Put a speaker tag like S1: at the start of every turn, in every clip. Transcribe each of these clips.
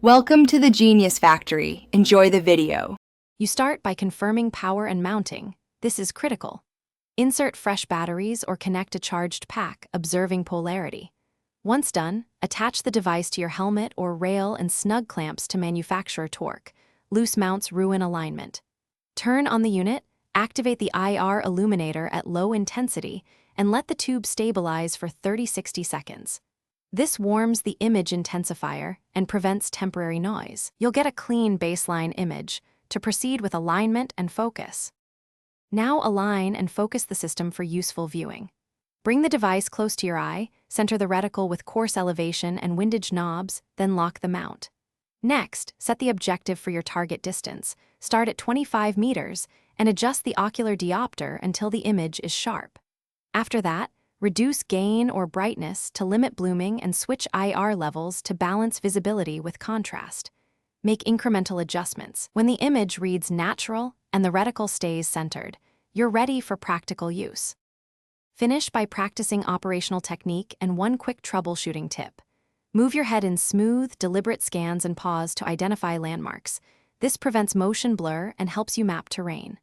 S1: Welcome to the Genius Factory. Enjoy the video.
S2: You start by confirming power and mounting. This is critical. Insert fresh batteries or connect a charged pack, observing polarity. Once done, attach the device to your helmet or rail and snug clamps to manufacturer torque. Loose mounts ruin alignment. Turn on the unit, activate the IR illuminator at low intensity, and let the tube stabilize for 30-60 seconds. This warms the image intensifier and prevents temporary noise. You'll get a clean baseline image to proceed with alignment and focus. Now align and focus the system for useful viewing. Bring the device close to your eye, center the reticle with coarse elevation and windage knobs, then lock the mount. Next, set the objective for your target distance. Start at 25 meters and adjust the ocular diopter until the image is sharp. After that, reduce gain or brightness to limit blooming and switch IR levels to balance visibility with contrast. Make incremental adjustments. When the image reads natural and the reticle stays centered, you're ready for practical use. Finish by practicing operational technique and one quick troubleshooting tip. Move your head in smooth, deliberate scans and pause to identify landmarks. This prevents motion blur and helps you map terrain.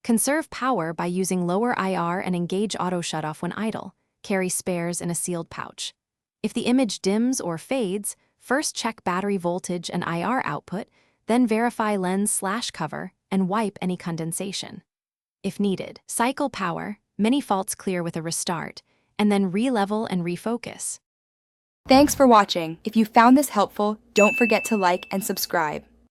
S2: Conserve power by using lower IR and engage auto shutoff when idle. Carry spares in a sealed pouch. If the image dims or fades, first check battery voltage and IR output, then verify lens/cover and wipe any condensation. If needed, cycle power, many faults clear with a restart, and then re-level and refocus.
S1: Thanks for watching. If you found this helpful, don't forget to like and subscribe.